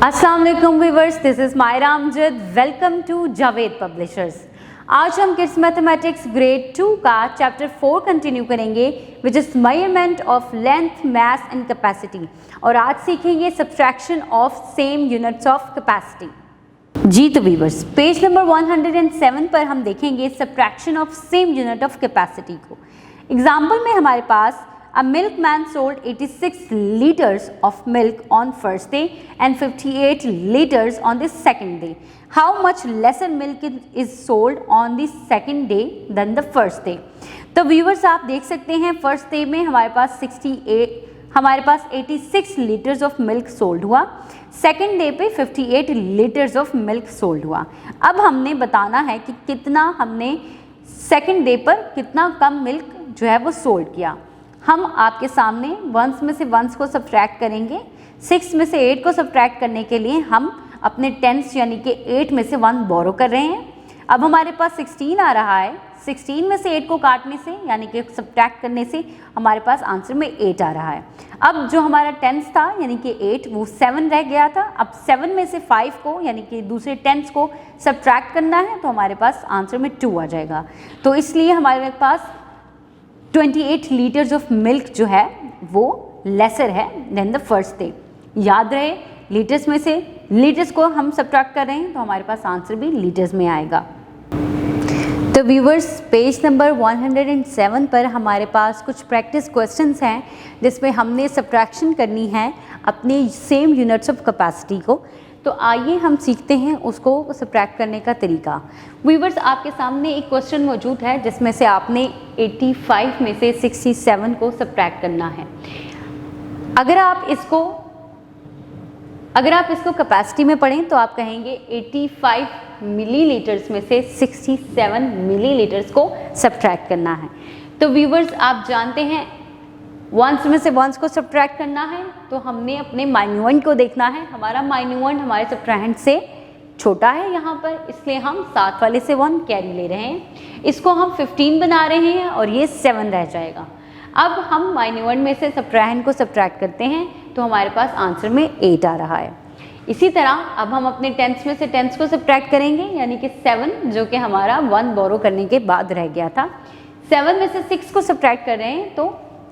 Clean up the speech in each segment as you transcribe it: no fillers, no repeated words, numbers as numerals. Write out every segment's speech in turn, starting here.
अस्सलाम वालेकुम viewers, this is Maira Amjad. Welcome to Javed publishers. आज हम किड्स मैथमेटिक्स ग्रेड 2 का चैप्टर 4 कंटिन्यू करेंगे which is measurement of length, mass and capacity. और आज सीखेंगे subtraction of same units of capacity. जी तो व्यूअर्स, पेज नंबर 107 पर हम देखेंगे subtraction of same unit of capacity को। एग्जाम्पल में हमारे पास A milkman sold 86 liters of milk on first day and 58 liters on the second day. How much lesser milk is sold on the second day than the first day? तो viewers आप देख सकते हैं first day में हमारे पास 86 litres of milk sold हुआ, second day पे 58 litres of milk sold हुआ। अब हमने बताना है कि कितना हमने सेकेंड डे पर कितना कम मिल्क जो है वो सोल्ड किया। हम आपके सामने वंस में से वंस को सब्ट्रैक्ट करेंगे, 6 में से 8 को सब्ट्रैक्ट करने के लिए हम अपने टेंस यानी कि 8 में से 1 बोरो कर रहे हैं। अब हमारे पास 16 आ रहा है, 16 में से 8 को काटने से यानी कि सब्ट्रैक्ट करने से हमारे पास आंसर में 8 आ रहा है। अब जो हमारा टेंस था यानी कि 8 वो 7 रह गया था। अब 7 में से 5 को यानी कि दूसरे टेंस को सब्ट्रैक्ट करना है तो हमारे पास आंसर में 2 आ जाएगा। तो इसलिए हमारे पास 28 लीटर्स ऑफ मिल्क जो है वो लेसर है देन द फर्स्ट डे। याद रहे लीटर्स में से लीटर्स को हम सब्ट्रैक्ट कर रहे हैं तो हमारे पास आंसर भी लीटर्स में आएगा। तो व्यूवर्स, पेज नंबर 107 पर हमारे पास कुछ प्रैक्टिस क्वेश्चंस हैं जिसमें हमने सब्ट्रैक्शन करनी है अपनी सेम यूनिट्स ऑफ कैपेसिटी को। तो आइए हम सीखते हैं उसको सब्ट्रैक्ट करने का तरीका। व्यूवर्स, आपके सामने एक क्वेश्चन मौजूद है जिसमें से आपने 85 में से 67 को सब्ट्रैक्ट करना है। अगर आप इसको कैपेसिटी में पढ़ें तो आप कहेंगे 85 मिलीलीटर्स में से 67 मिलीलीटर्स को सब्ट्रैक्ट करना है। तो व्यूवर्स, आप जानते हैं वंस में से वंस को सब्ट्रैक्ट करना है तो हमने अपने माइन्यूएंट को देखना है। हमारा माइन्यूएंट हमारे सब्ट्रैक्ट से छोटा है यहाँ पर, इसलिए हम साथ वाले से 1 कैरी ले रहे हैं। इसको हम 15 बना रहे हैं और ये 7 रह जाएगा। अब हम माइन्यूएंट में से सब्ट्रैक्ट को सब्ट्रैक्ट करते हैं तो हमारे पास आंसर में 8 आ रहा है। इसी तरह अब हम अपने टेंस में से टेंस को सब्ट्रैक्ट करेंगे यानी कि 7 जो कि हमारा 1 बोरो करने के बाद रह गया था। 7 में से 6 को सब्ट्रैक्ट कर रहे हैं तो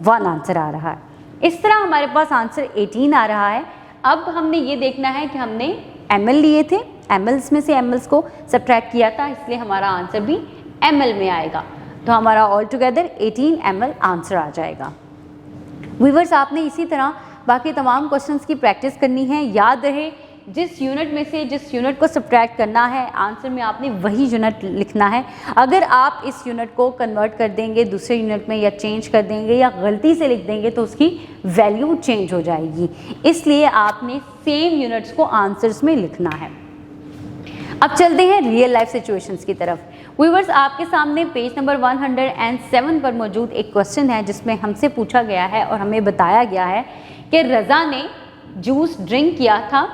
1 आंसर आ रहा है। इस तरह हमारे पास आंसर 18 आ रहा है। अब हमने ये देखना है कि हमने ml लिए थे, mls में से mls को सब्ट्रैक्ट किया था, इसलिए हमारा आंसर भी ml में आएगा। तो हमारा ऑल टुगेदर 18 ml आंसर आ जाएगा। व्यूअर्स, आपने इसी तरह बाकी तमाम क्वेश्चंस की प्रैक्टिस करनी है। याद रहे जिस यूनिट में से जिस यूनिट को सब्ट्रैक्ट करना है आंसर में आपने वही यूनिट लिखना है। अगर आप इस यूनिट को कन्वर्ट कर देंगे दूसरे यूनिट में या चेंज कर देंगे या गलती से लिख देंगे तो उसकी वैल्यू चेंज हो जाएगी। इसलिए आपने सेम यूनिट्स को आंसर्स में लिखना है। अब चलते हैं रियल लाइफ सिचुएशंस की तरफ। व्यूअर्स, आपके सामने पेज नंबर 107 पर मौजूद एक क्वेश्चन है जिसमें हमसे पूछा गया है और हमें बताया गया है कि रज़ा ने जूस ड्रिंक किया था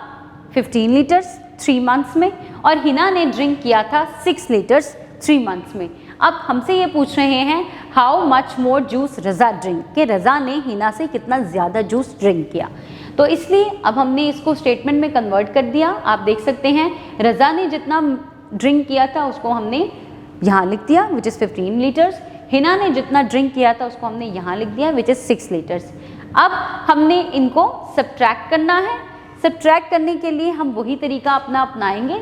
15 लीटर्स 3 मंथ्स में और हिना ने ड्रिंक किया था 6 लीटर्स 3 मंथ्स में। अब हमसे ये पूछ रहे हैं how much more juice Raza drink, कि रज़ा ने हिना से कितना ज़्यादा जूस ड्रिंक किया। तो इसलिए अब हमने इसको स्टेटमेंट में कन्वर्ट कर दिया। आप देख सकते हैं रज़ा ने जितना ड्रिंक किया था उसको हमने यहाँ लिख दिया विच इज़ 15 लीटर्स। हिना ने जितना ड्रिंक किया था उसको हमने यहाँ लिख दिया विच इज़ 6 लीटर्स। अब हमने इनको सब्ट्रैक्ट करना है। सब्ट्रैक्ट करने के लिए हम वही तरीका अपनाएंगे,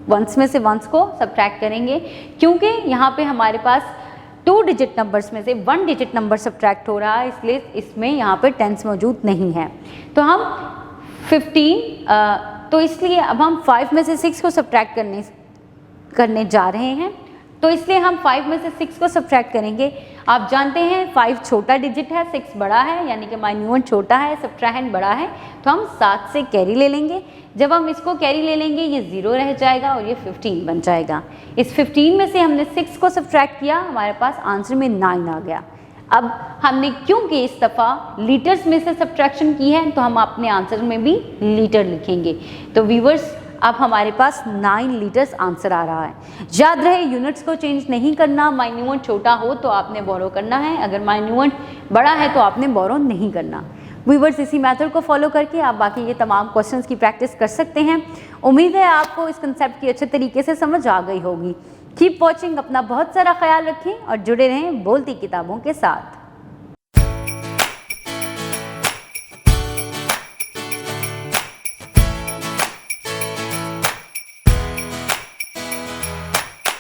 वंस में से वंस को सब्ट्रैक्ट करेंगे क्योंकि यहाँ पे हमारे पास 2 डिजिट नंबर्स में से 1 डिजिट नंबर सब्ट्रैक्ट हो रहा है, इसलिए इसमें यहाँ पे टेंस मौजूद नहीं है। तो हम 15 तो इसलिए अब हम 5 में से 6 को सब्ट्रैक्ट करने जा रहे हैं। तो इसलिए हम 5 में से 6 को सब्ट्रैक्ट करेंगे। आप जानते हैं 5 छोटा डिजिट है, 6 बड़ा है, यानी कि माइन्यूएंट छोटा है, सब्ट्रैक्ट बड़ा है, तो हम 7 से कैरी ले लेंगे। जब हम इसको कैरी ले लेंगे ये 0 रह जाएगा और ये 15 बन जाएगा। इस 15 में से हमने 6 को सब्ट्रैक्ट किया, हमारे पास आंसर में 9 आ गया। अब हमने क्योंकि इस दफ़ा लीटर्स में से सब्ट्रैक्शन की है तो हम अपने आंसर में भी लीटर लिखेंगे। तो व्यूअर्स, अब हमारे पास 9 लीटर्स आंसर आ रहा है। याद रहे यूनिट्स को चेंज नहीं करना, माइन्यूएंट छोटा हो तो आपने बोरो करना है, अगर माइन्यूएंट बड़ा है तो आपने बोरो नहीं करना। व्यूअर्स इसी मेथड को फॉलो करके आप बाकी ये तमाम क्वेश्चंस की प्रैक्टिस कर सकते हैं। उम्मीद है आपको इस कंसेप्ट की अच्छे तरीके से समझ आ गई होगी। कीप वॉचिंग, अपना बहुत सारा ख्याल रखें और जुड़े रहें बोलती किताबों के साथ।